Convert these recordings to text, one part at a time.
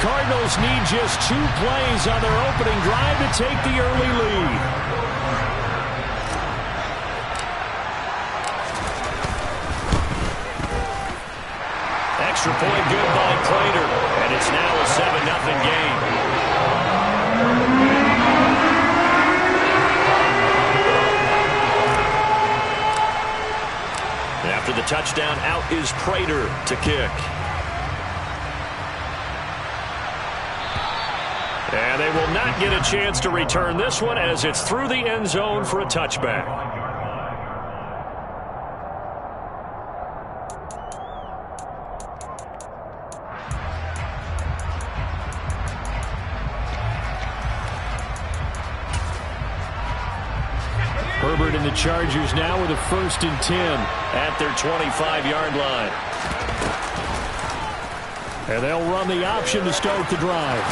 Cardinals need just 2 plays on their opening drive to take the early lead. Extra point good by Prater, and it's now a 7-0 game. And after the touchdown, out is Prater to kick. And they will not get a chance to return this one as it's through the end zone for a touchback. Herbert and the Chargers now with a 1st and 10 at their 25-yard line. And they'll run the option to start the drive.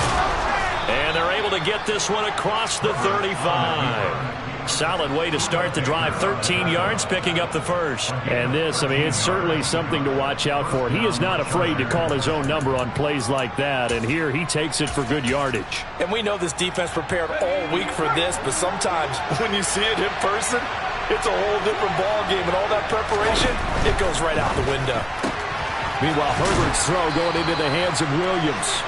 And they're able to get this one across the 35. Solid way to start the drive. 13 yards, picking up the first. And this, I mean, it's certainly something to watch out for. He is not afraid to call his own number on plays like that. And here he takes it for good yardage. And we know this defense prepared all week for this, but sometimes when you see it in person, it's a whole different ball game. And all that preparation, it goes right out the window. Meanwhile, Herbert's throw going into the hands of Williams.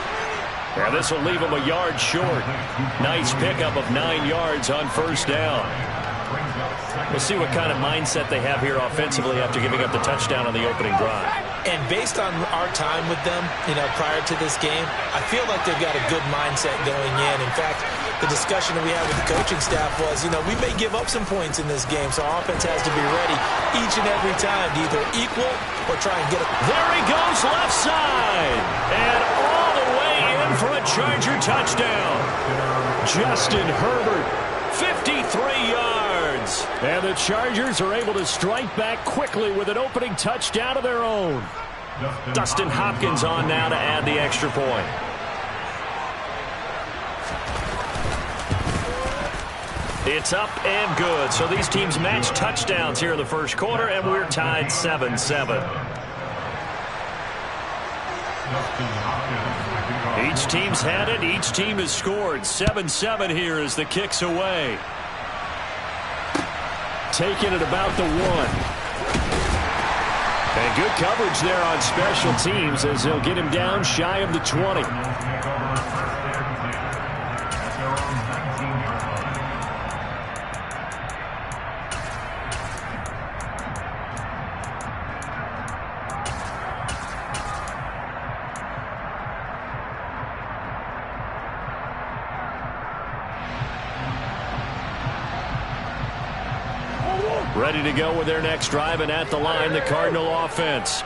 And this will leave him a yard short. Nice pickup of 9 yards on 1st down. We'll see what kind of mindset they have here offensively after giving up the touchdown on the opening drive. And based on our time with them, prior to this game, I feel like they've got a good mindset going in. In fact, the discussion that we had with the coaching staff was, we may give up some points in this game, so our offense has to be ready each and every time to either equal or try and get it. There he goes, left side. And all the way in for a Charger touchdown. Justin Herbert, 53 yards. And the Chargers are able to strike back quickly with an opening touchdown of their own. Dustin Hopkins on now to add the extra point. It's up and good. So these teams match touchdowns here in the first quarter, and we're tied 7-7. Each team's had it. Each team has scored. 7-7 here as the kick's away. Taking it about the 1. And good coverage there on special teams as they'll get him down shy of the 20. Ready to go with their next drive, and at the line, the Cardinal offense.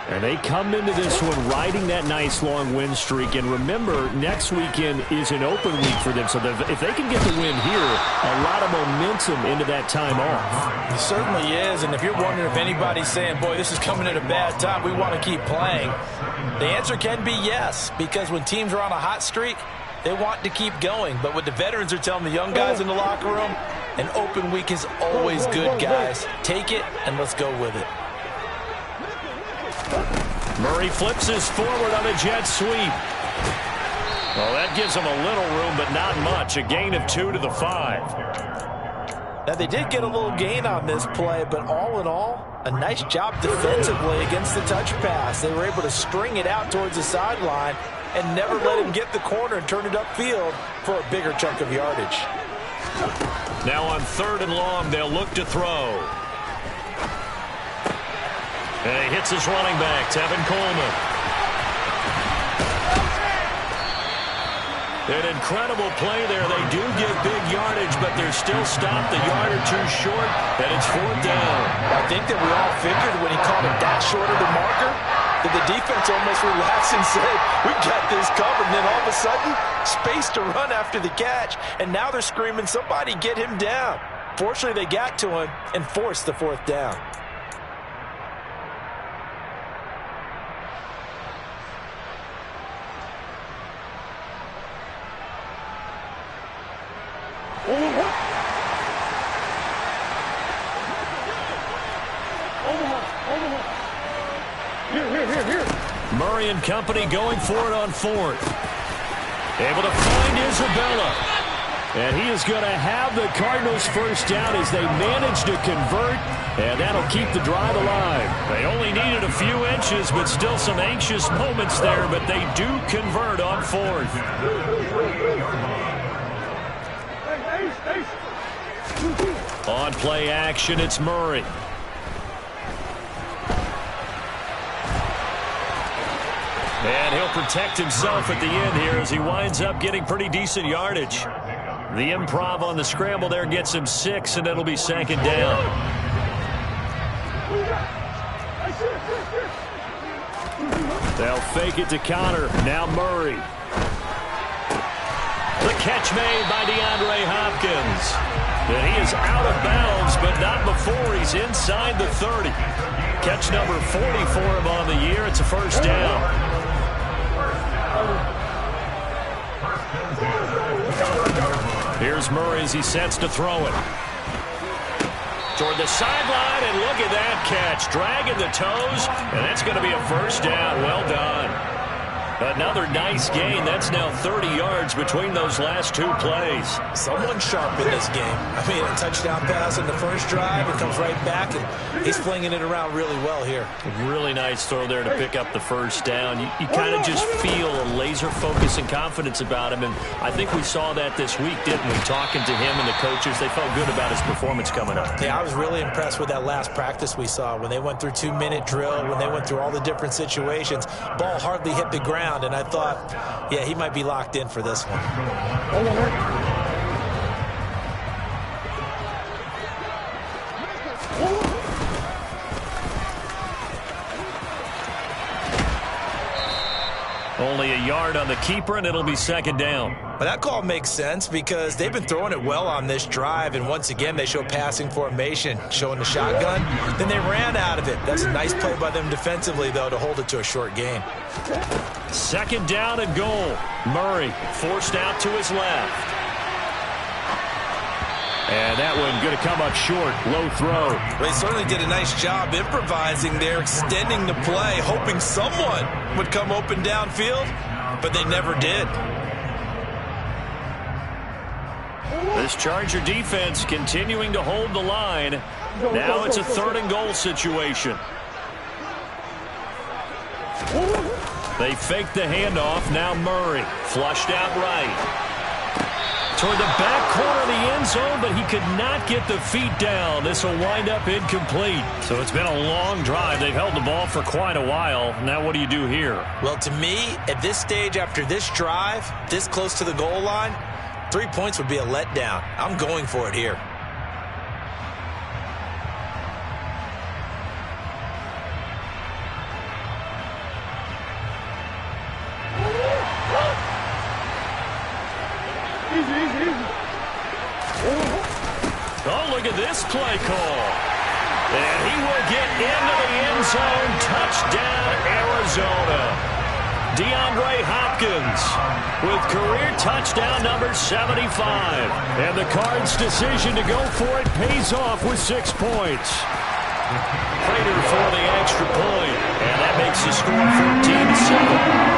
And they come into this one riding that nice long win streak. And remember, next weekend is an open week for them. So if they can get the win here, a lot of momentum into that time off. It certainly is. And if you're wondering if anybody's saying, boy, this is coming at a bad time, we want to keep playing, the answer can be yes. Because when teams are on a hot streak, they want to keep going. But what the veterans are telling the young guys in the locker room, an open week is always good, guys. Take it, and let's go with it. Murray flips his forward on a jet sweep. Well, that gives him a little room, but not much. A gain of 2 to the 5. Now, they did get a little gain on this play, but all in all, a nice job defensively against the touch pass. They were able to string it out towards the sideline and never let him get the corner and turn it upfield for a bigger chunk of yardage. Now on 3rd and long, they'll look to throw. And he hits his running back, Tevin Coleman. An incredible play there. They do get big yardage, but they're still stopped a yard or 2 short, and it's 4th down. I think that we all figured when he caught it that short of the marker, that the defense almost relaxed and said, we got this covered. And then all of a sudden, space to run after the catch. And now they're screaming, somebody get him down. Fortunately, they got to him and forced the 4th down. Murray and company going for it on 4th. Able to find Isabella. And he is going to have the Cardinals first down as they manage to convert, and that'll keep the drive alive. They only needed a few inches, but still some anxious moments there, but they do convert on fourth. On play action, it's Murray. And he'll protect himself at the end here as he winds up getting pretty decent yardage. The improv on the scramble there gets him 6, and it'll be second down. They'll fake it to Connor. Now Murray. The catch made by DeAndre Hopkins. And he is out of bounds, but not before he's inside the 30. Catch number 40 for him on the year. It's a first down. Here's Murray as he sets to throw it. Toward the sideline, and look at that catch. Dragging the toes, and that's going to be a first down. Well done. Another nice gain. That's now 30 yards between those last two plays. Someone sharp in this game. I mean, a touchdown pass in the first drive. It comes right back, and he's flinging it around really well here. Really nice throw there to pick up the first down. You kind of just feel a laser focus and confidence about him, and I think we saw that this week, didn't we? Talking to him and the coaches, they felt good about his performance coming up. Yeah, I was really impressed with that last practice we saw when they went through 2-minute drill, when they went through all the different situations. Ball hardly hit the ground. And I thought, yeah, he might be locked in for this one. Only a yard on the keeper, and it'll be second down. But that call makes sense because they've been throwing it well on this drive, and once again they show passing formation, showing the shotgun. Then they ran out of it. That's a nice play by them defensively, though, to hold it to a short gain. Second down and goal. Murray forced out to his left. And that one going to come up short. Low throw. Well, he certainly did a nice job improvising there, extending the play, hoping someone would come open downfield, but they never did. This Charger defense continuing to hold the line. Now it's a third and goal situation. They fake the handoff. Now Murray flushed out right. Toward the back corner of the end zone, but he could not get the feet down. This will wind up incomplete. So it's been a long drive. They've held the ball for quite a while. Now what do you do here? Well, to me, at this stage after this drive, this close to the goal line, 3 points would be a letdown. I'm going for it here. Oh, look at this play call. And he will get into the end zone. Touchdown, Arizona. DeAndre Hopkins with career touchdown number 75. And the Cards' decision to go for it pays off with 6 points. Prater for the extra point. And that makes the score 14-7.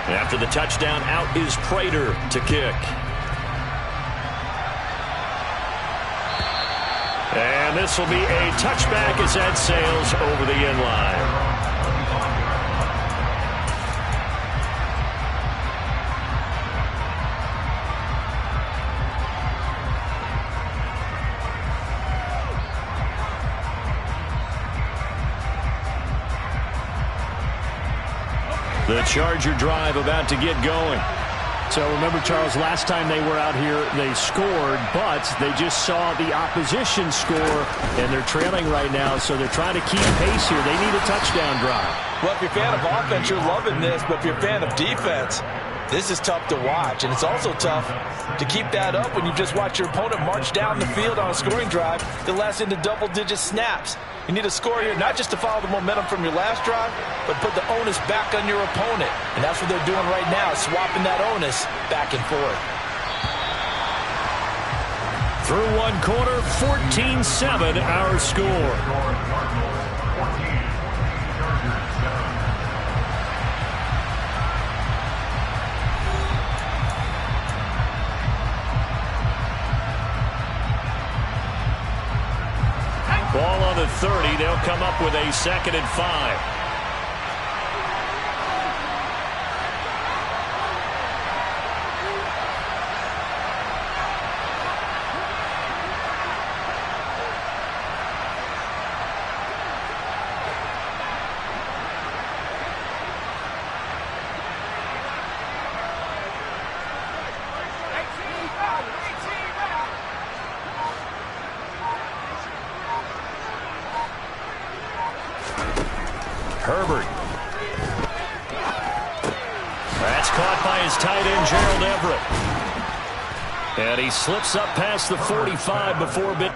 After the touchdown, out is Prater to kick. And this will be a touchback as that sails over the end line. The Charger drive about to get going. So remember, Charles, last time they were out here, they scored, but they just saw the opposition score, and they're trailing right now, so they're trying to keep pace here. They need a touchdown drive. Well, if you're a fan of offense, you're loving this, but if you're a fan of defense, this is tough to watch, and it's also tough to keep that up when you just watch your opponent march down the field on a scoring drive that lasts into double-digit snaps. You need a score here, not just to follow the momentum from your last drive, but put the onus back on your opponent. And that's what they're doing right now, swapping that onus back and forth. Through one quarter, 14-7 our score. come up with a 2nd and 5. Herbert. That's caught by his tight end, Gerald Everett. And he slips up past the 45 before bit.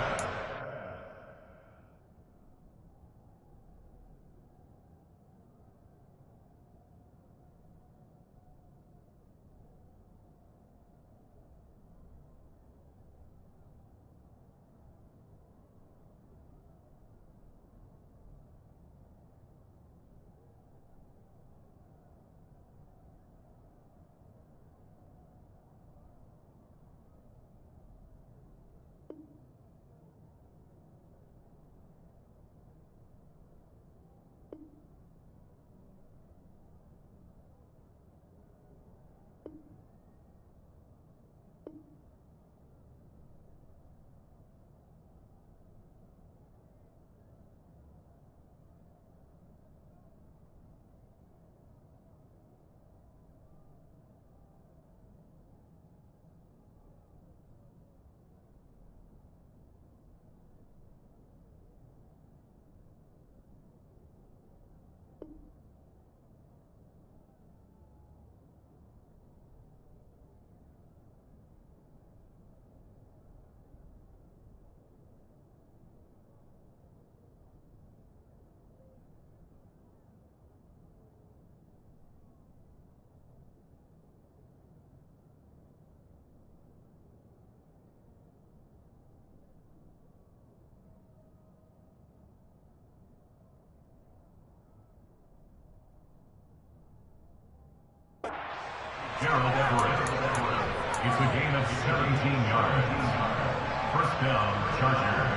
Gerald Everett. It's a gain of 17 yards. First down, Chargers.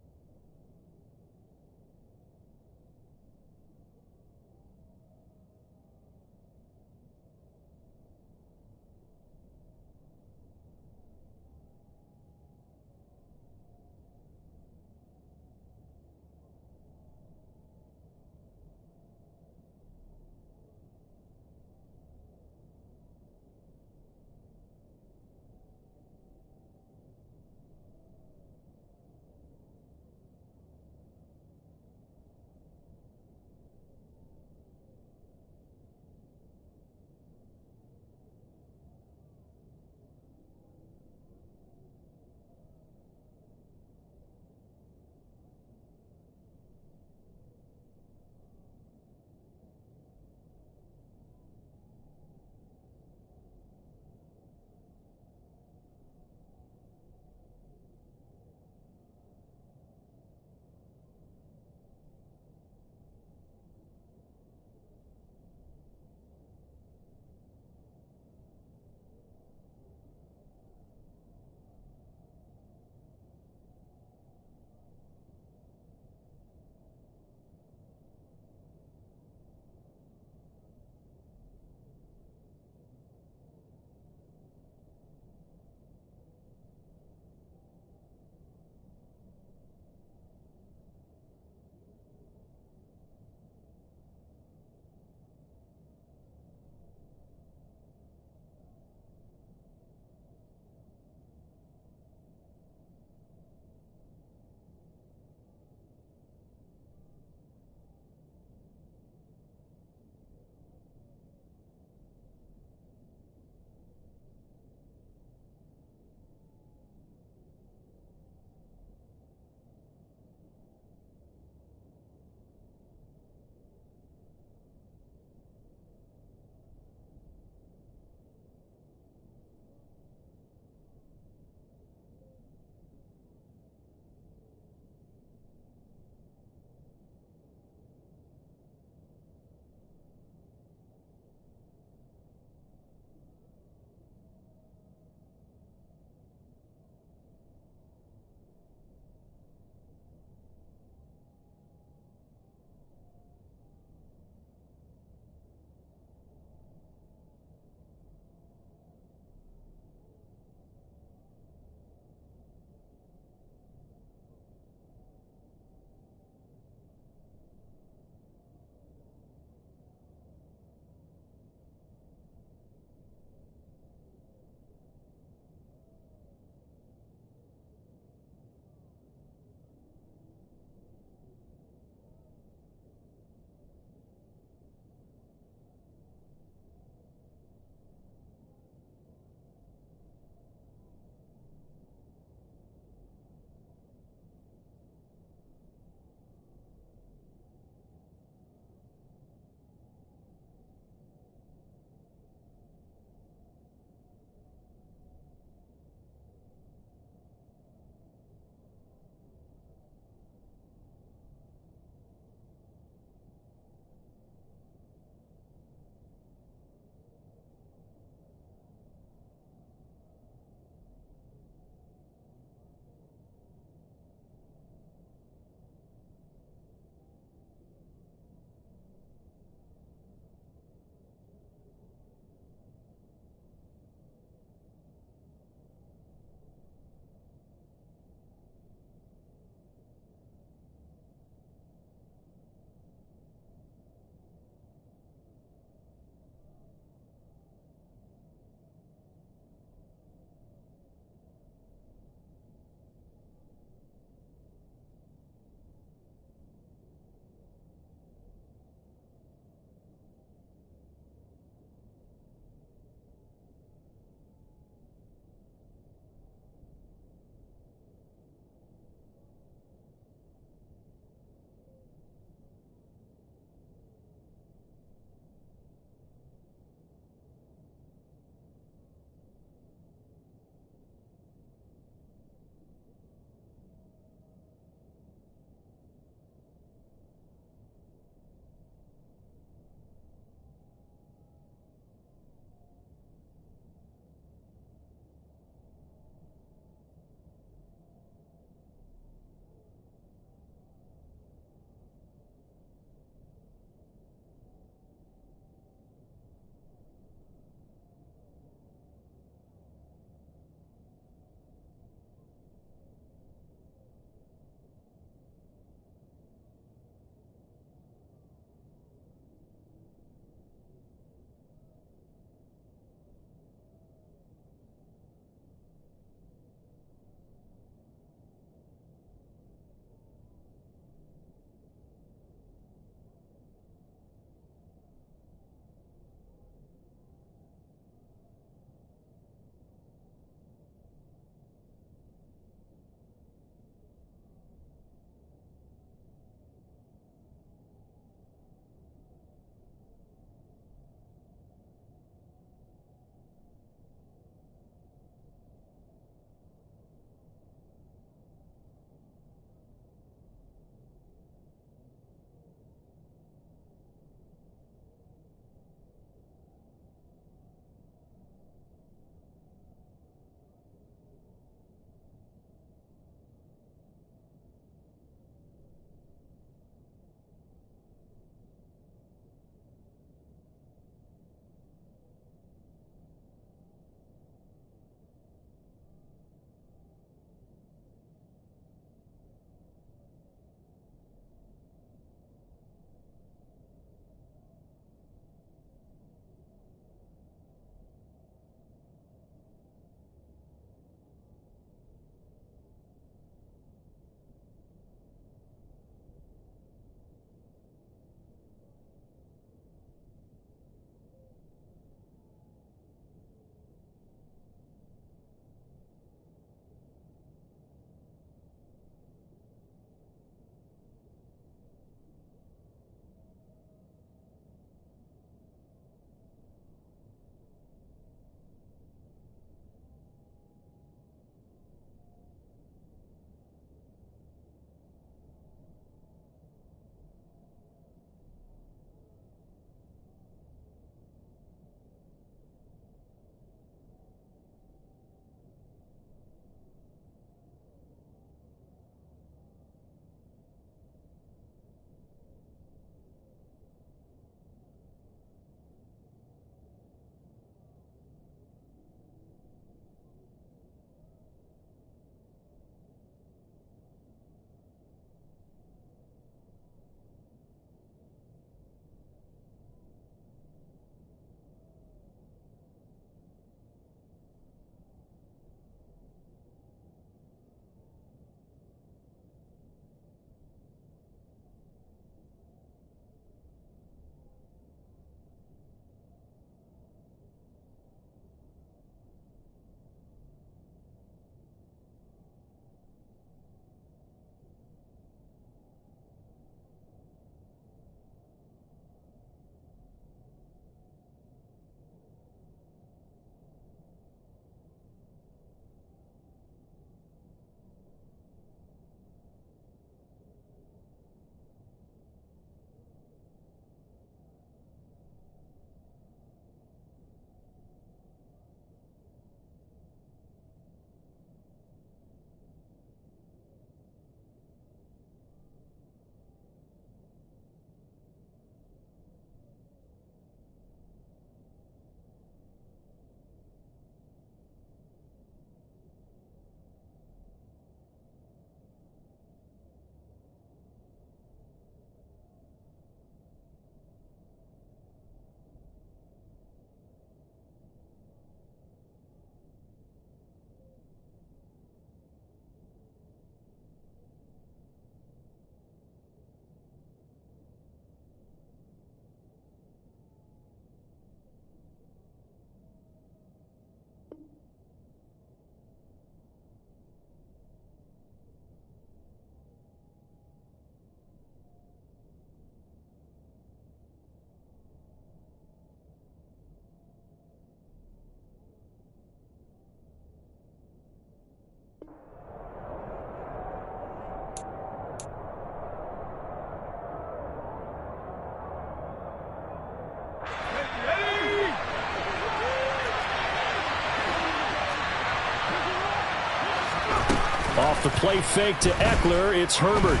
Off the play fake to Eckler, it's Herbert.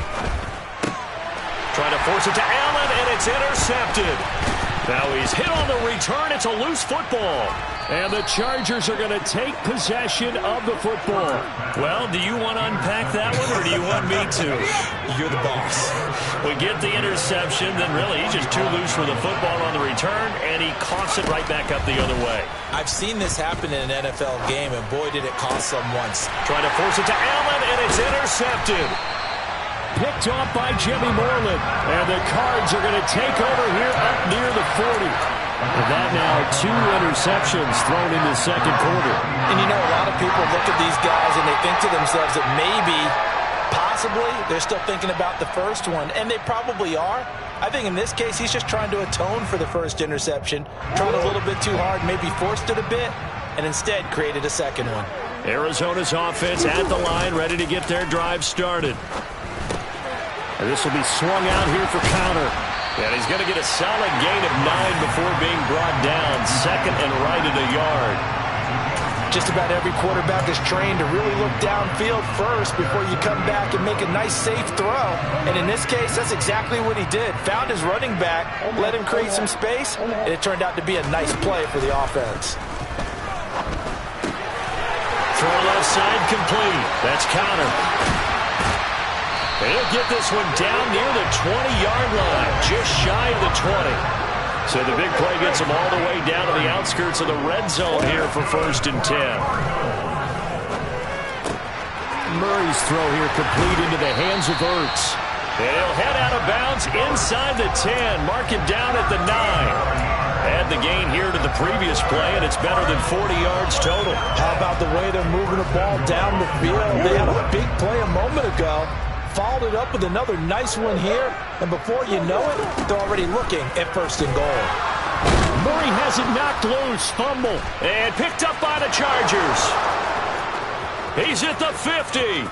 Trying to force it to Allen, and it's intercepted. Now he's hit on the return. It's a loose football. And the Chargers are going to take possession of the football. Well, do you want to unpack that one, or do you want me to? You're the boss. We get the interception, then really he's just too loose for the football on the return, and he coughs it right back up the other way. I've seen this happen in an NFL game, and boy, did it cost them once. Trying to force it to Allen, and it's intercepted. Picked off by Jimmy Moreland. And the Cards are going to take over here up near the 40. And that now 2 interceptions thrown in the second quarter. And you know, a lot of people look at these guys and they think to themselves that maybe, possibly, they're still thinking about the first one. And they probably are. I think in this case, he's just trying to atone for the first interception. Tried a little bit too hard, maybe forced it a bit, and instead created a second one. Arizona's offense at the line, ready to get their drive started. And this will be swung out here for counter. And he's going to get a solid gain of 9 before being brought down. Second and right at a yard. Just about every quarterback is trained to really look downfield first before you come back and make a nice, safe throw. And in this case, that's exactly what he did. Found his running back, let him create some space, and it turned out to be a nice play for the offense. Throw left side complete. That's counter. He'll get this one down near the 20-yard line, just shy of the 20. So the big play gets him all the way down to the outskirts of the red zone here for 1st and 10. Murray's throw here complete into the hands of Ertz. And he'll head out of bounds inside the 10, mark him down at the 9. Add the gain here to the previous play, and it's better than 40 yards total. How about the way they're moving the ball down the field? They had a big play a moment ago. Followed it up with another nice one here, and before you know it, they're already looking at 1st and goal. Murray has it knocked loose, fumble, and picked up by the Chargers. He's at the 50.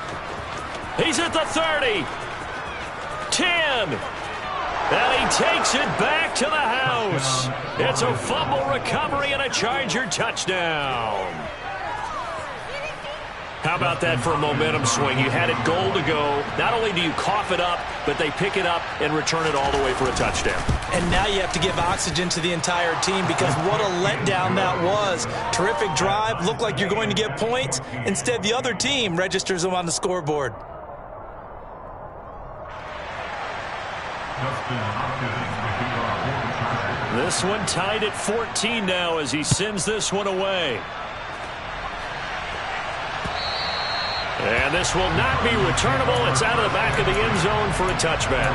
He's at the 30. 10. And he takes it back to the house. It's a fumble recovery and a Charger touchdown. How about that for a momentum swing? You had it goal to go. Not only do you cough it up, but they pick it up and return it all the way for a touchdown. And now you have to give oxygen to the entire team because what a letdown that was. Terrific drive. Looked like you're going to get points. Instead, the other team registers them on the scoreboard. This one tied at 14 now as he sends this one away. And this will not be returnable. It's out of the back of the end zone for a touchback.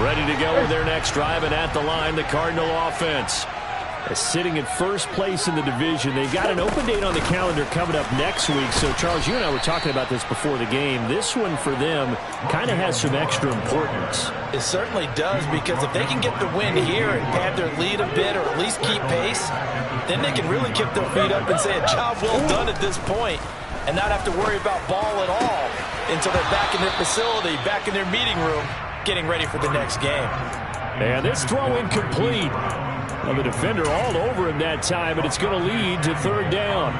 Ready to go with their next drive, and at the line, the Cardinal offense. Sitting in first place in the division. They've got an open date on the calendar coming up next week. So, Charles, you and I were talking about this before the game. This one for them kind of has some extra importance. It certainly does, because if they can get the win here and pad their lead a bit or at least keep pace, then they can really kick their feet up and say a job well done at this point and not have to worry about ball at all until they're back in their facility, back in their meeting room, getting ready for the next game. And this throw incomplete. Well, the defender all over him that time, and it's going to lead to 3rd down.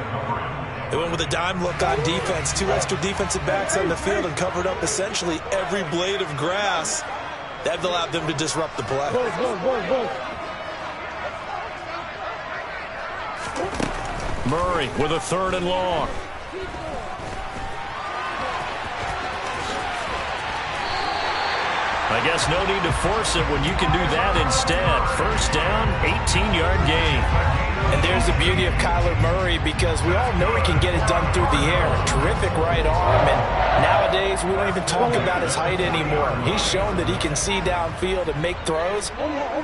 They went with a dime look on defense. 2 extra defensive backs on the field and covered up essentially every blade of grass. That allowed them to disrupt the play. Murray with a 3rd and long. I guess no need to force it when you can do that instead. 1st down, 18-yard gain. And there's the beauty of Kyler Murray, because we all know he can get it done through the air. Terrific right arm, and nowadays we don't even talk about his height anymore. He's shown that he can see downfield and make throws,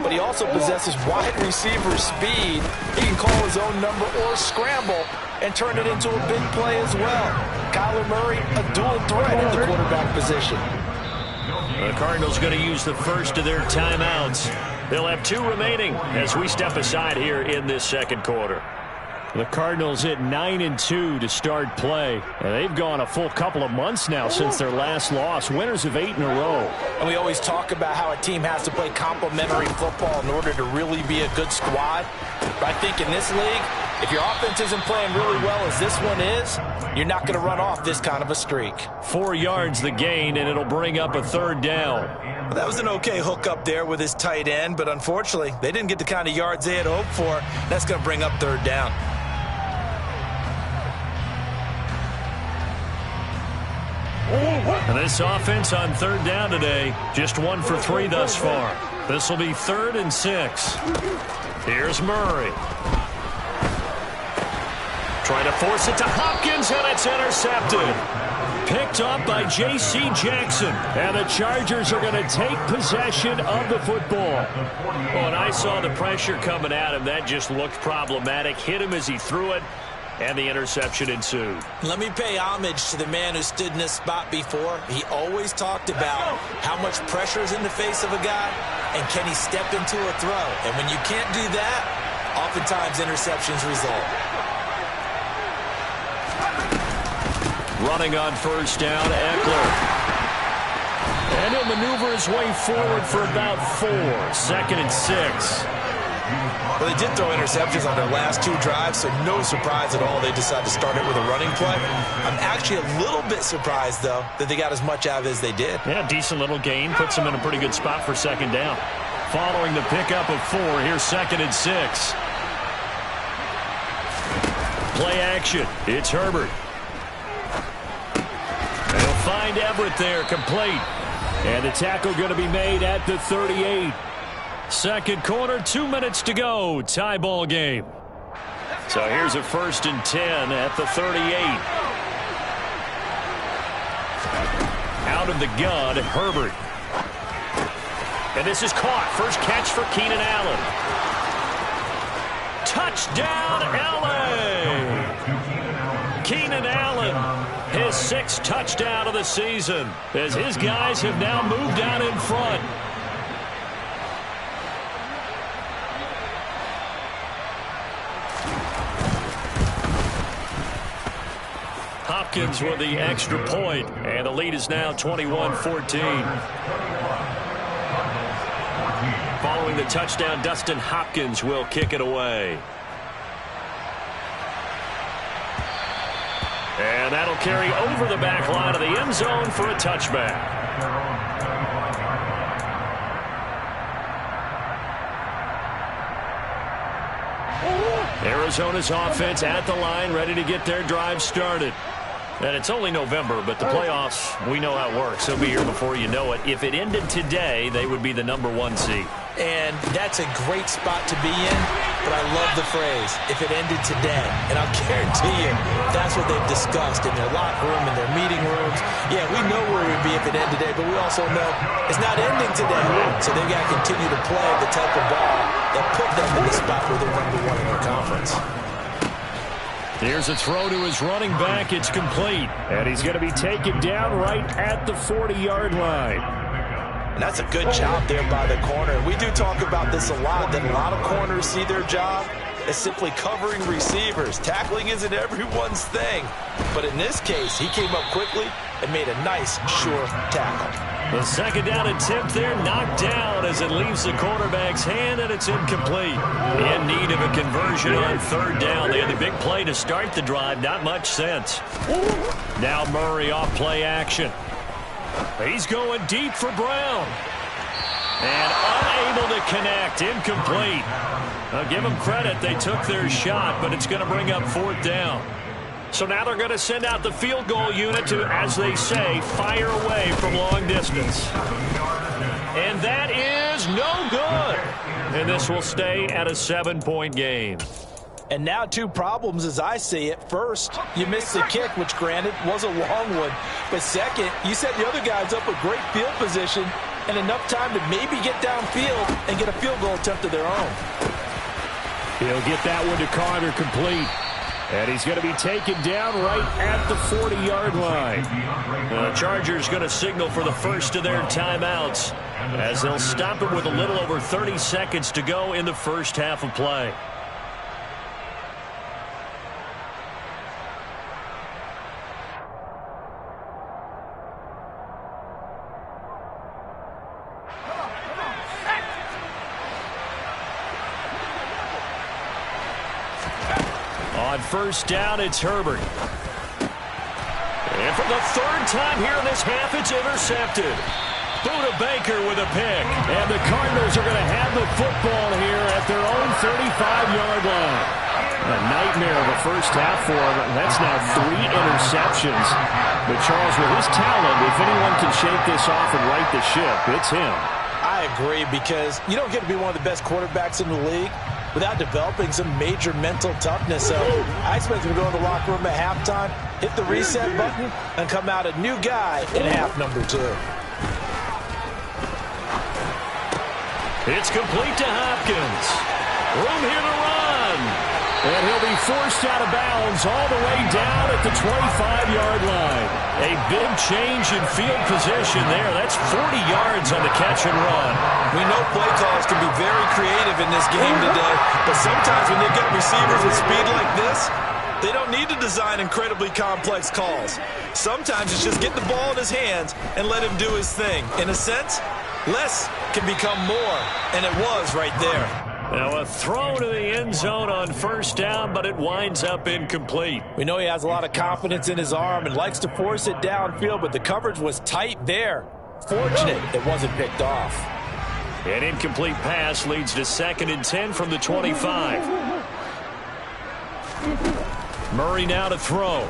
but he also possesses wide receiver speed. He can call his own number or scramble and turn it into a big play as well. Kyler Murray, a dual threat at the quarterback position. The Cardinals going to use the first of their timeouts. They'll have 2 remaining as we step aside here in this second quarter. The Cardinals hit 9-2 to start play. And they've gone a full couple of months now since their last loss. Winners of 8 in a row. And we always talk about how a team has to play complementary football in order to really be a good squad. But I think in this league, if your offense isn't playing really well as this one is, you're not going to run off this kind of a streak. 4 yards the gain, and it'll bring up a third down. Well, that was an okay hook up there with his tight end, but unfortunately, they didn't get the kind of yards they had hoped for. That's going to bring up third down. And this offense on third down today, just 1 for 3 thus far. This will be 3rd and 6. Here's Murray. Trying to force it to Hopkins, and it's intercepted. Picked up by J.C. Jackson. And the Chargers are going to take possession of the football. Oh, and I saw the pressure coming at him. That just looked problematic. Hit him as he threw it. And the interception ensued. Let me pay homage to the man who stood in this spot before. He always talked about how much pressure is in the face of a guy and can he step into a throw. And when you can't do that, oftentimes interceptions result. Running on first down, Eckler. And he'll maneuver his way forward for about 4. 2nd and 6. Well, they did throw interceptions on their last 2 drives, so no surprise at all they decided to start it with a running play. I'm actually a little bit surprised, though, that they got as much out of it as they did. Yeah, decent little gain. Puts them in a pretty good spot for 2nd down. Following the pickup of 4, here's 2nd and 6. Play action. It's Herbert. They'll find Everett there, complete. And the tackle going to be made at the 38. Second quarter, 2 minutes to go. Tie ball game. So here's a 1st and 10 at the 38. Out of the gun, Herbert. And this is caught. First catch for Keenan Allen. Touchdown, LA! Keenan Allen, his 6th touchdown of the season, as his guys have now moved out in front. Hopkins with the extra point, and the lead is now 21-14. Following the touchdown, Dustin Hopkins will kick it away. And that'll carry over the back line of the end zone for a touchback. Arizona's offense at the line, ready to get their drive started. And it's only November, but the playoffs, we know how it works. They'll be here before you know it. If it ended today, they would be the #1 seed. And that's a great spot to be in, but I love the phrase, if it ended today. And I'll guarantee you, that's what they've discussed in their locker room, in their meeting rooms. Yeah, we know where we'd be if it ended today, but we also know it's not ending today. So they've got to continue to play the type of ball that put them in the spot where they're #1 in their conference. Here's a throw to his running back. It's complete. And he's going to be taken down right at the 40-yard line. And that's a good job there by the corner. We do talk about this a lot, that a lot of corners see their job as simply covering receivers. Tackling isn't everyone's thing. But in this case, he came up quickly and made a nice, sure tackle. The 2nd down attempt there knocked down as it leaves the quarterback's hand, and it's incomplete. In need of a conversion on 3rd down. They had the big play to start the drive. Not much sense. Now Murray off play action. He's going deep for Brown. And unable to connect. Incomplete. I'll give them credit. They took their shot, but it's going to bring up 4th down. So now they're going to send out the field goal unit to, as they say, fire away from long distance. And that is no good. And this will stay at a 7-point game. And now 2 problems as I see it. First, you missed the kick, which granted was a long one. But second, you set the other guys up with great field position and enough time to maybe get downfield and get a field goal attempt of their own. He'll get that one to Carter, complete. And he's going to be taken down right at the 40-yard line. The Chargers going to signal for the first of their timeouts as they'll stop it with a little over 30 seconds to go in the first half of play. On first down, it's Herbert. And for the third time here in this half, it's intercepted. Buda Baker with a pick. And the Cardinals are going to have the football here at their own 35-yard line. A nightmare of a first half for him. That's now 3 interceptions. But Charles, with his talent, if anyone can shake this off and right the ship, it's him. I agree, because you don't get to be one of the best quarterbacks in the league without developing some major mental toughness. So I expect him to go in the locker room at halftime, hit the reset button, and come out a new guy in half number 2. It's complete to Hopkins. Room here to run. And he'll be forced out of bounds all the way down at the 25-yard line. A big change in field position there. That's 40 yards on the catch and run. We know play calls can be very creative in this game today, but sometimes when they've got receivers with speed like this, they don't need to design incredibly complex calls. Sometimes it's just get the ball in his hands and let him do his thing. In a sense, less can become more, and it was right there. Now a throw to the end zone on first down, but it winds up incomplete. We know he has a lot of confidence in his arm and likes to force it downfield, but the coverage was tight there. Fortunate it wasn't picked off. An incomplete pass leads to 2nd and 10 from the 25. Murray now to throw.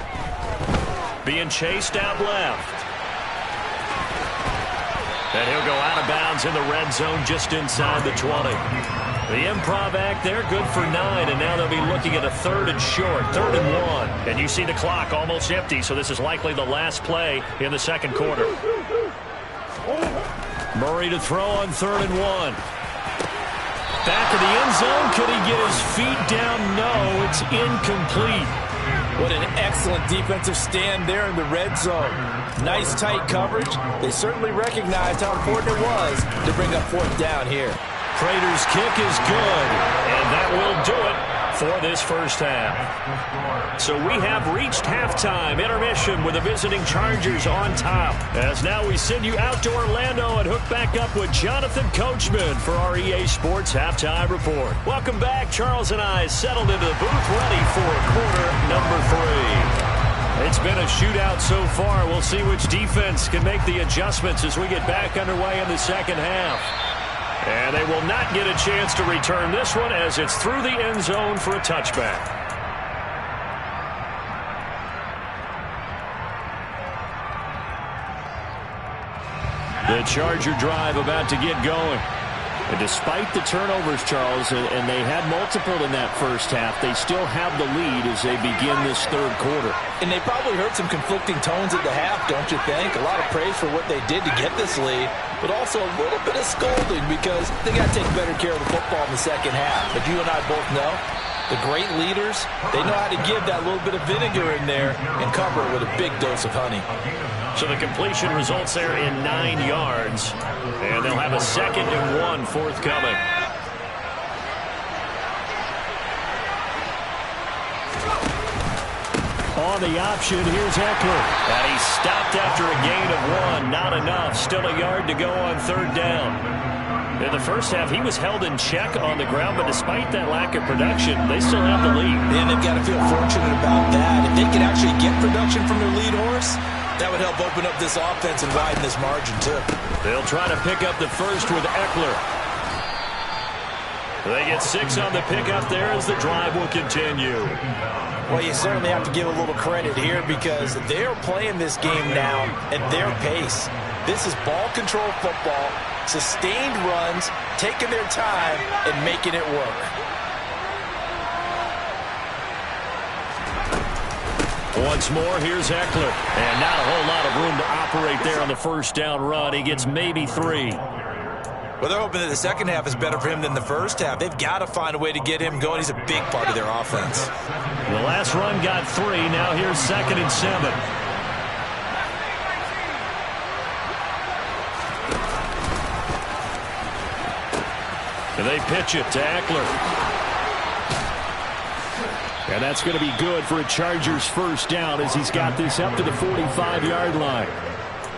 Being chased out left. And he'll go out of bounds in the red zone just inside the 20. The improv act there, good for 9, and now they'll be looking at a 3rd and short, 3rd and 1. And you see the clock almost empty, so this is likely the last play in the second quarter. Murray to throw on 3rd and 1. Back of the end zone. Could he get his feet down? No, it's incomplete. What an excellent defensive stand there in the red zone. Nice tight coverage. They certainly recognized how important it was to bring up 4th down here. Prater's kick is good, and that will do it for this first half. So we have reached halftime intermission with the visiting Chargers on top. As now we send you out to Orlando and hook back up with Jonathan Coachman for our EA Sports Halftime Report. Welcome back. Charles and I settled into the booth ready for quarter number 3. It's been a shootout so far. We'll see which defense can make the adjustments as we get back underway in the second half. And they will not get a chance to return this one as it's through the end zone for a touchback. The Charger drive about to get going. And despite the turnovers, Charles, and they had multiple in that first half, they still have the lead as they begin this third quarter. And they probably heard some conflicting tones at the half, don't you think? A lot of praise for what they did to get this lead, but also a little bit of scolding because they got to take better care of the football in the second half. But you and I both know the great leaders, they know how to give that little bit of vinegar in there and cover it with a big dose of honey. So the completion results there in 9 yards, and they'll have a 2nd and 1 forthcoming. On the option, here's Eckler. And he stopped after a gain of 1. Not enough. Still a yard to go on 3rd down. In the first half, he was held in check on the ground, but despite that lack of production, they still have the lead. And they've got to feel fortunate about that. If they can actually get production from their lead horse, that would help open up this offense and widen this margin, too. They'll try to pick up the first with Eckler. They get 6 on the pickup there as the drive will continue. Well, you certainly have to give a little credit here because they're playing this game now at their pace. This is ball control football, sustained runs, taking their time, and making it work. Once more, here's Eckler. And not a whole lot of room to operate there on the first down run. He gets maybe 3. Well, they're hoping that the second half is better for him than the first half. They've got to find a way to get him going. He's a big part of their offense. The last run got 3. Now here's 2nd and 7. And they pitch it to Eckler. And that's going to be good for a Chargers first down as he's got this up to the 45-yard line.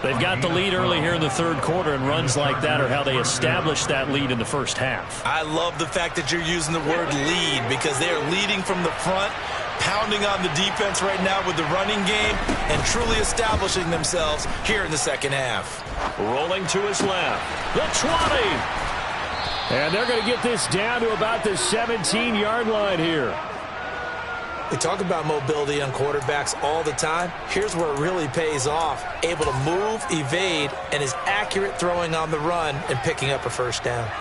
They've got the lead early here in the third quarter, and runs like that are how they established that lead in the first half. I love the fact that you're using the word lead because they are leading from the front, pounding on the defense right now with the running game and truly establishing themselves here in the second half. Rolling to his left. The 20. And they're going to get this down to about the 17-yard line here. We talk about mobility on quarterbacks all the time. Here's where it really pays off. Able to move, evade, and is accurate throwing on the run and picking up a first down.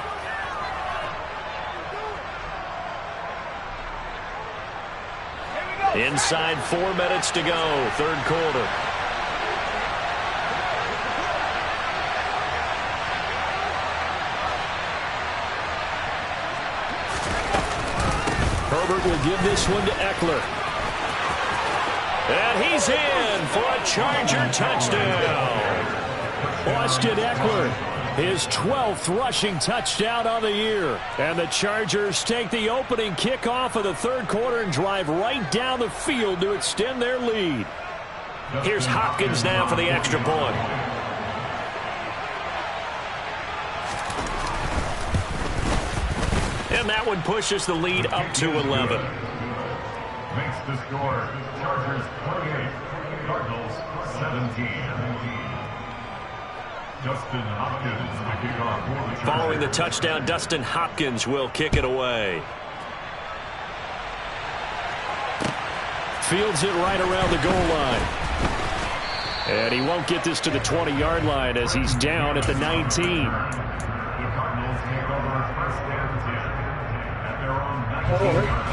Inside 4 minutes to go, third quarter. Herbert will give this one to Eckler. And he's in for a Charger touchdown. Austin Eckler, his 12th rushing touchdown on the year. And the Chargers take the opening kickoff of the third quarter and drive right down the field to extend their lead. Here's Hopkins now for the extra point. And that one pushes the lead up to 11. Makes the score Chargers 28, Cardinals 17. Dustin Hopkins to kick off for the Chargers. Following the touchdown, Dustin Hopkins will kick it away. Fields it right around the goal line. And he won't get this to the 20-yard line as he's down at the 19.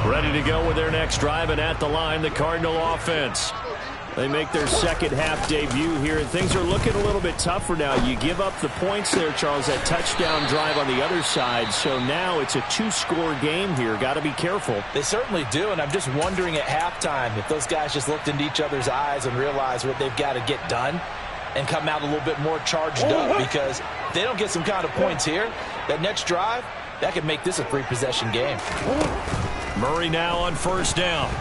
Ready to go with their next drive, and at the line, the Cardinal offense. They make their second half debut here, and things are looking a little bit tougher now. You give up the points there, Charles, that touchdown drive on the other side. So now it's a two-score game here. Got to be careful. They certainly do, and I'm just wondering at halftime if those guys just looked into each other's eyes and realized what they've got to get done and come out a little bit more charged up, because if they don't get some kind of points here, that next drive, that could make this a three-possession game. Murray now on first down.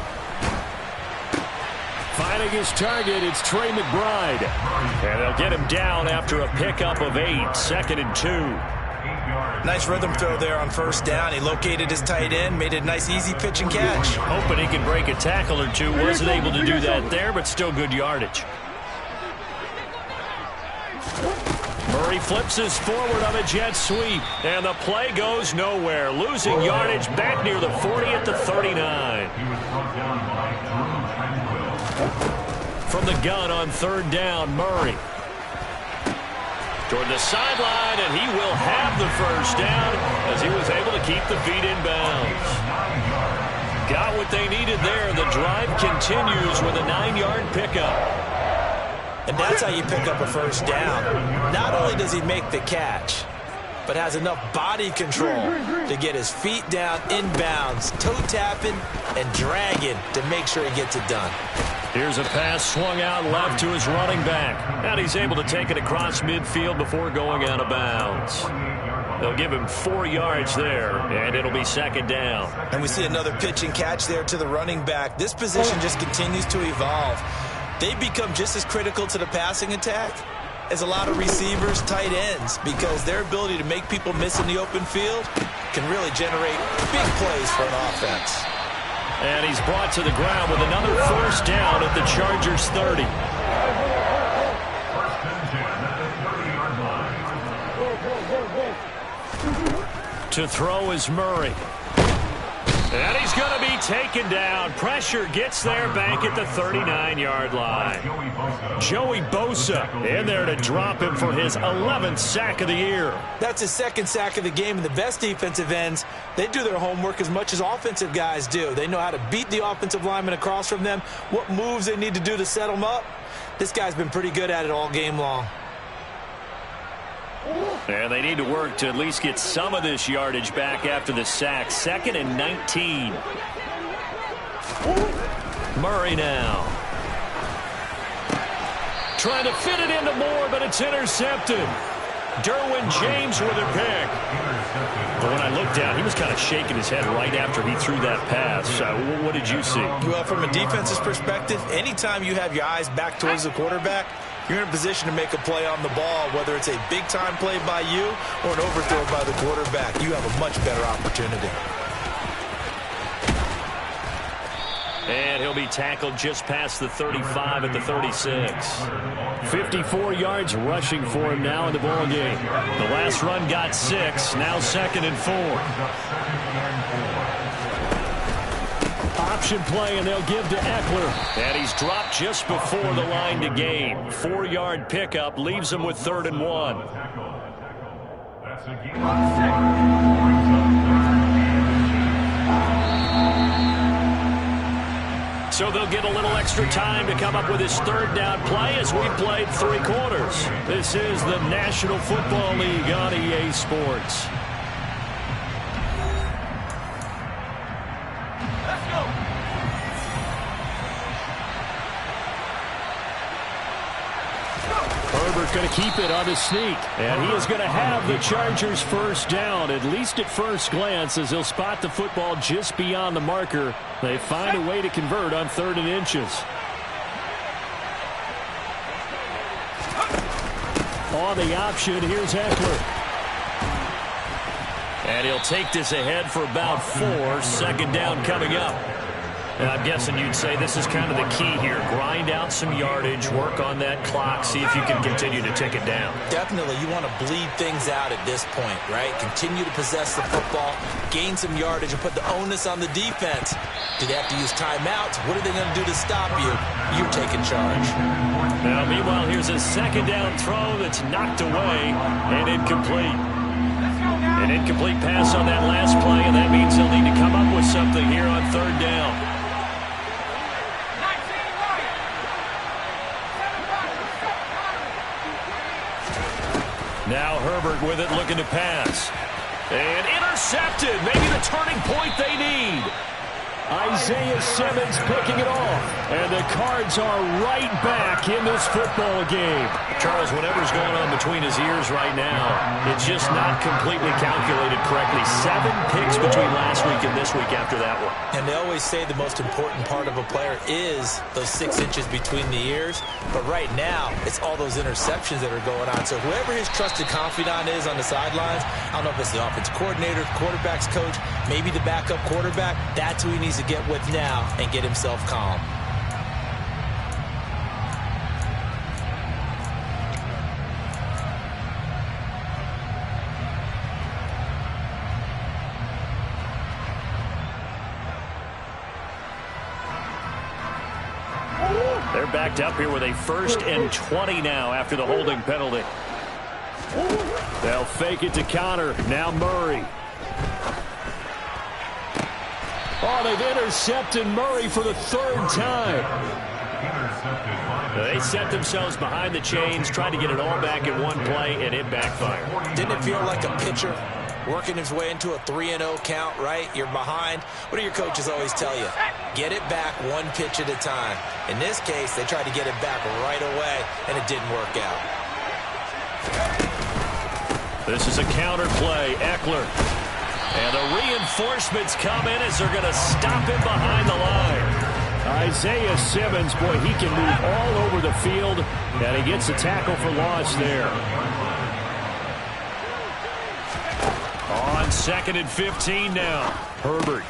Finding his target, it's Trey McBride. And they'll get him down after a pickup of 8, 2nd and 2. Nice rhythm throw there on first down. He located his tight end, made a nice easy pitch and catch. Hoping he could break a tackle or two. Wasn't able to do that there, but still good yardage. Murray flips his forward on a jet sweep, and the play goes nowhere. Losing yardage back near the 40 at the 39. He was brought down by Drew Tranquill. From the gun on third down, Murray. Toward the sideline, and he will have the first down as he was able to keep the feet in bounds. Got what they needed there. The drive continues with a 9-yard pickup. And that's how you pick up a first down. Not only does he make the catch, but has enough body control to get his feet down inbounds, toe tapping and dragging to make sure he gets it done. Here's a pass swung out left to his running back. And he's able to take it across midfield before going out of bounds. They'll give him 4 yards there, and it'll be second down. And we see another pitch and catch there to the running back. This position just continues to evolve. They become just as critical to the passing attack as a lot of receivers, tight ends, because their ability to make people miss in the open field can really generate big plays for an offense. And he's brought to the ground with another first down at the Chargers 30. First and 10 at the 30-yard line. To throw is Murray. And he's going to be taken down. Pressure gets there back at the 39-yard line. Joey Bosa in there to drop him for his 11th sack of the year. That's his second sack of the game, and the best defensive ends, they do their homework as much as offensive guys do. They know how to beat the offensive lineman across from them, what moves they need to do to set them up. This guy's been pretty good at it all game long. And they need to work to at least get some of this yardage back after the sack. 2nd and 19. Murray now. Trying to fit it into Moore, but it's intercepted. Derwin James with a pick. But when I looked down, he was kind of shaking his head right after he threw that pass. What did you see? Well, from a defense's perspective, anytime you have your eyes back towards the quarterback, you're in a position to make a play on the ball, whether it's a big-time play by you or an overthrow by the quarterback. You have a much better opportunity. And he'll be tackled just past the 35 at the 36. 54 yards rushing for him now in the ball game. The last run got 6. Now 2nd and 4. Option play, and they'll give to Eckler. And he's dropped just before the line to gain. 4-yard pickup leaves him with 3rd and 1. That's a game on 6. So they'll get a little extra time to come up with his 3rd down play as we played 3 quarters. This is the National Football League on EA Sports. Herbert going to keep it on the sneak. And he is going to have the Chargers' 1st down, at least at first glance, as he'll spot the football just beyond the marker. They find a way to convert on 3rd and inches. On the option, here's Eckler. And he'll take this ahead for about 4. 2nd down coming up. And I'm guessing you'd say this is kind of the key here. Grind out some yardage, work on that clock, see if you can continue to tick it down. Definitely, you want to bleed things out at this point, right? Continue to possess the football, gain some yardage, and put the onus on the defense. Do they have to use timeouts? What are they going to do to stop you? You're taking charge. Now, meanwhile, here's a 2nd down throw that's knocked away and incomplete. An incomplete pass on that last play, and that means they'll need to come up with something here on 3rd down. Now Herbert with it, looking to pass. And intercepted. Maybe the turning point they need. Isaiah Simmons picking it off. And the Cards are right back in this football game. Charles, whatever's going on between his ears right now, it's just not completely calculated correctly. 7 picks between last week and this week after that one. And they always say the most important part of a player is those 6 inches between the ears. But right now, it's all those interceptions that are going on. So whoever his trusted confidant is on the sidelines, I don't know if it's the offensive coordinator, quarterback's coach, maybe the backup quarterback, that's who he needs to get with now and get himself calm. They're backed up here with a 1st and 20 now after the holding penalty. They'll fake it to Connor. Now Murray. Oh, they've intercepted Murray for the 3rd time. They set themselves behind the chains, tried to get it all back in one play, and it backfired. Didn't it feel like a pitcher working his way into a 3-0 count, right? You're behind. What do your coaches always tell you? Get it back 1 pitch at a time. In this case, they tried to get it back right away, and it didn't work out. This is a counter play. Eckler. And the reinforcements come in as they're going to stop him behind the line. Isaiah Simmons, boy, he can move all over the field, and he gets a tackle for loss there. On 2nd and 15 now. Herbert.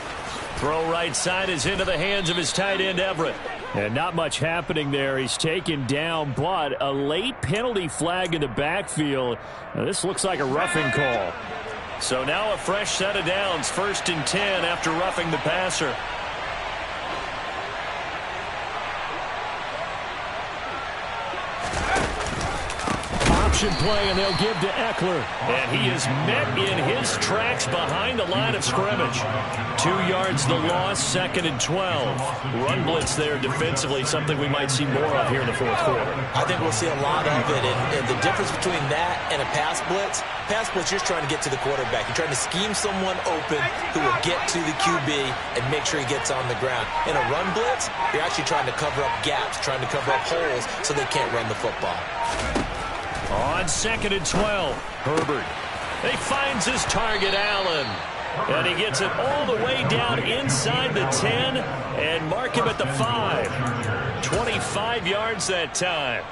Throw right side is into the hands of his tight end, Everett. And not much happening there. He's taken down, but a late penalty flag in the backfield. Now, this looks like a roughing call. So now a fresh set of downs. 1st and 10 after roughing the passer. Option play, and they'll give to Eckler. And he is met in his tracks behind the line of scrimmage. 2 yards the loss, 2nd and 12. Run blitz there defensively, something we might see more of here in the 4th quarter. I think we'll see a lot of it. And the difference between that and a pass blitz, you're just trying to get to the quarterback. You're trying to scheme someone open who will get to the QB and make sure he gets on the ground. In a run blitz, you're actually trying to cover up gaps, trying to cover up holes so they can't run the football. On 2nd and 12, Herbert. He finds his target, Allen. And he gets it all the way down inside the 10 and mark him at the 5. 25 yards that time.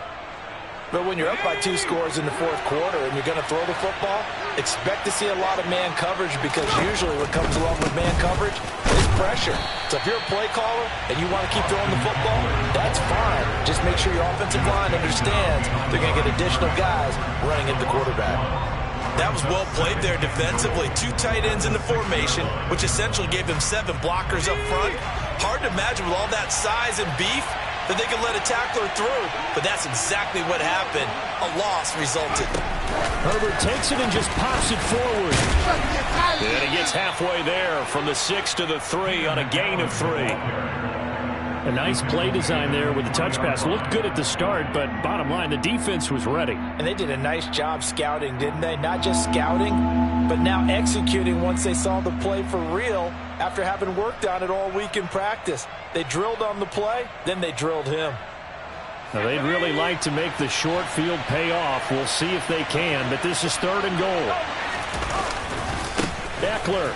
But when you're up by 2 scores in the 4th quarter and you're going to throw the football, expect to see a lot of man coverage, because usually what comes along with man coverage is pressure. So if you're a play caller and you want to keep throwing the football, that's fine. Just make sure your offensive line understands they're going to get additional guys running at the quarterback. That was well played there defensively. 2 tight ends in the formation, which essentially gave them 7 blockers up front. Hard to imagine with all that size and beef that they could let a tackler through, but that's exactly what happened. A loss resulted. Herbert takes it and just pops it forward. And he gets halfway there from the 6 to the 3 on a gain of 3. A nice play design there with the touch pass. Looked good at the start, but bottom line, the defense was ready. And they did a nice job scouting, didn't they? Not just scouting, but now executing once they saw the play for real after having worked on it all week in practice. They drilled on the play, then they drilled him. Now, they'd really like to make the short field pay off. We'll see if they can, but this is 3rd and goal. Ekeler.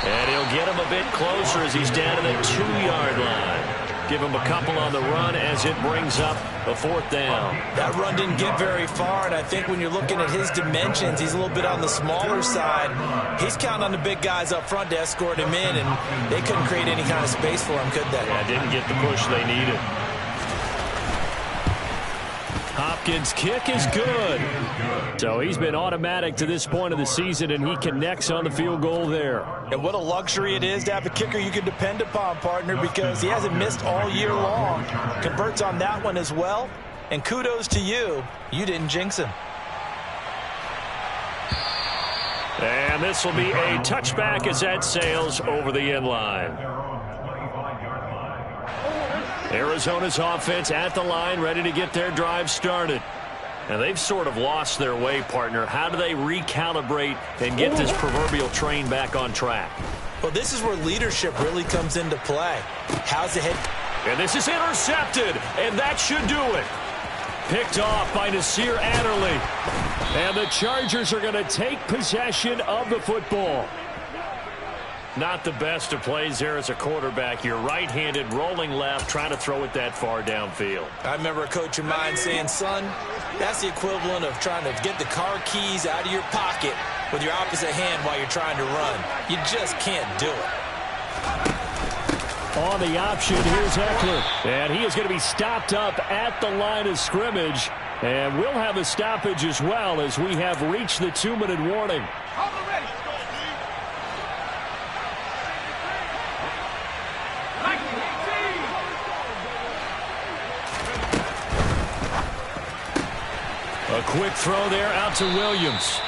And he'll get him a bit closer as he's down to the 2-yard line. Give him a couple on the run as it brings up a 4th down. That run didn't get very far, and I think when you're looking at his dimensions, he's a little bit on the smaller side. He's counting on the big guys up front to escort him in, and they couldn't create any kind of space for him, could they? Yeah, didn't get the push they needed. Hopkins' kick is good. So he's been automatic to this point of the season, and he connects on the field goal there. And what a luxury it is to have a kicker you can depend upon, partner, because he hasn't missed all year long. Converts on that one as well. And kudos to you. You didn't jinx him. And this will be a touchback as that sails over the end line. Arizona's offense at the line, ready to get their drive started. And they've sort of lost their way, partner. How do they recalibrate and get this proverbial train back on track? Well, this is where leadership really comes into play. How's the head? And this is intercepted, and that should do it. Picked off by Nasir Adderley. And the Chargers are going to take possession of the football. Not the best of plays there as a quarterback. You're right-handed, rolling left, trying to throw it that far downfield. I remember a coach of mine saying, son, that's the equivalent of trying to get the car keys out of your pocket with your opposite hand while you're trying to run. You just can't do it. On the option, here's Ekeler. And he is going to be stopped up at the line of scrimmage. And we'll have a stoppage as well as we have reached the 2-minute warning. A quick throw there out to Williams.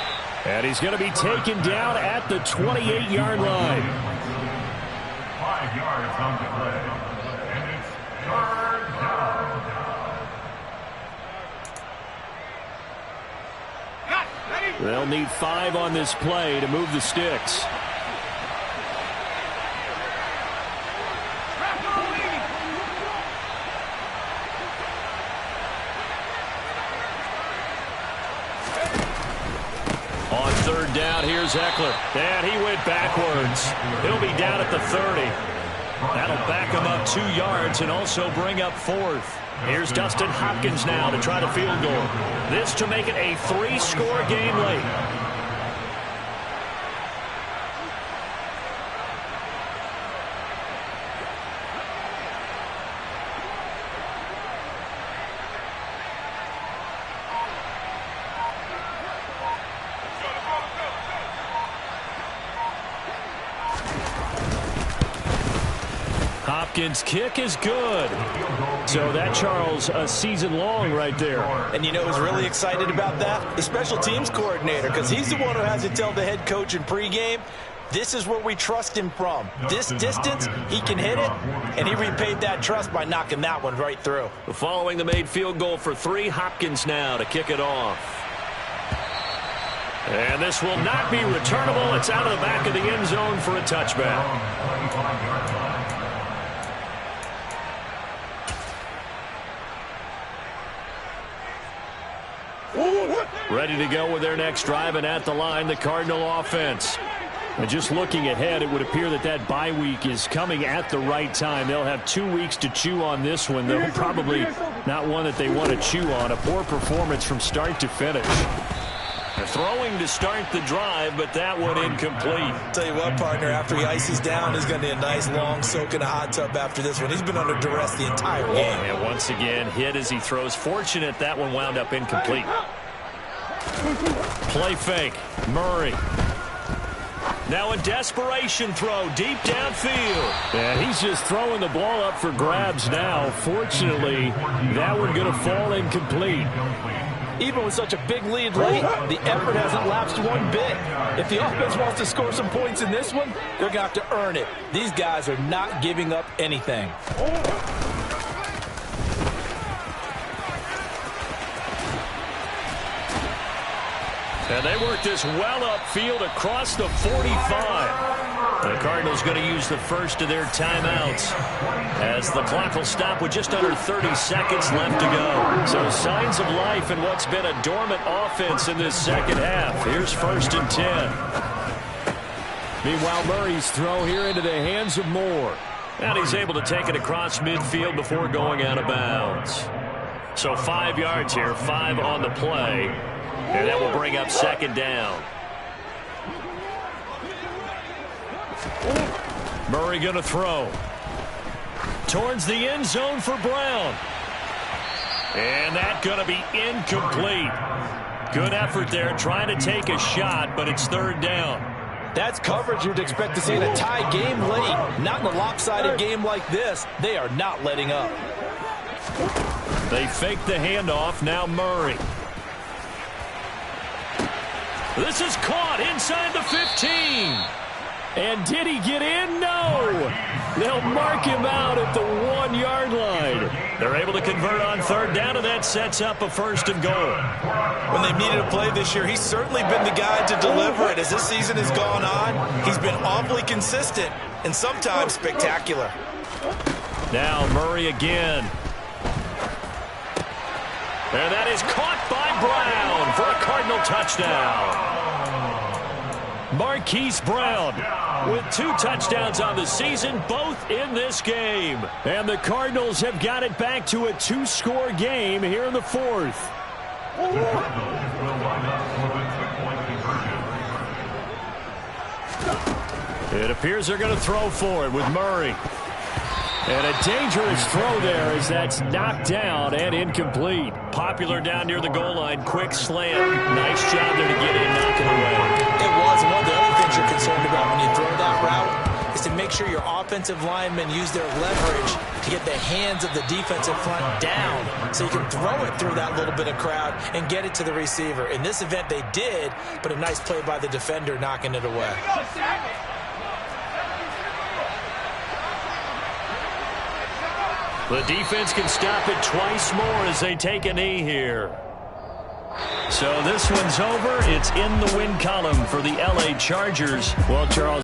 And he's going to be taken down at the 28-yard line. 5 yards on the play. And it's 3rd down. They'll need 5 on this play to move the sticks. On 3rd down, here's Ekeler. And he went backwards. He'll be down at the 30. That'll back him up 2 yards and also bring up 4th. Here's Dustin Hopkins now to try the field goal. This to make it a 3-score game late. Hopkins' kick is good. So that, Charles, a season long right there. And you know who's really excited about that? The special teams coordinator, because he's the one who has to tell the head coach in pregame, this is where we trust him from. This distance, he can hit it, and he repaid that trust by knocking that one right through. Following the made field goal for 3, Hopkins now to kick it off. And this will not be returnable. It's out of the back of the end zone for a touchback. Ready to go with their next drive, and at the line, the Cardinal offense. And just looking ahead, it would appear that that bye week is coming at the right time. They'll have 2 weeks to chew on this one, though probably not one that they want to chew on. A poor performance from start to finish. Throwing to start the drive, but that one incomplete. Tell you what, partner, after he ices down, he's going to need a nice long soak in a hot tub after this one. He's been under duress the entire game. And once again, hit as he throws. Fortunate that one wound up incomplete. Play fake. Murray. Now a desperation throw deep downfield. And he's just throwing the ball up for grabs now. Fortunately, that one going to fall incomplete. Even with such a big lead late, the effort hasn't lapsed one bit. If the offense wants to score some points in this one, they're going to have to earn it. These guys are not giving up anything. And they work this well upfield across the 45. The Cardinals going to use the first of their timeouts as the clock will stop with just under 30 seconds left to go. So signs of life in what's been a dormant offense in this second half. Here's 1st and 10. Meanwhile, Murray's throw here into the hands of Moore. And he's able to take it across midfield before going out of bounds. So 5 yards here, 5 on the play. And that will bring up 2nd down. Murray going to throw. Towards the end zone for Brown. And that going to be incomplete. Good effort there trying to take a shot, but it's 3rd down. That's coverage you'd expect to see in a tie game late. Not in a lopsided game like this. They are not letting up. They fake the handoff. Now Murray. This is caught inside the 15. And did he get in? No. They'll mark him out at the 1-yard line. They're able to convert on 3rd down, and that sets up a 1st and goal. When they've needed a play this year, he's certainly been the guy to deliver it. As this season has gone on, he's been awfully consistent and sometimes spectacular. Now Murray again. And that is caught by Brown for a Cardinal touchdown. Marquise Brown with 2 touchdowns on the season, both in this game. And the Cardinals have got it back to a 2-score game here in the 4th. It appears they're going to throw for it with Murray. And a dangerous throw there as that's knocked down and incomplete. Popular down near the goal line. Quick slant. Nice job there to get in, knock it away. It was. And one of the other things you're concerned about when you throw that route is to make sure your offensive linemen use their leverage to get the hands of the defensive front down so you can throw it through that little bit of crowd and get it to the receiver. In this event, they did, but a nice play by the defender knocking it away. The defense can stop it twice more as they take a knee here. So this one's over. It's in the win column for the LA Chargers. Well, Charles,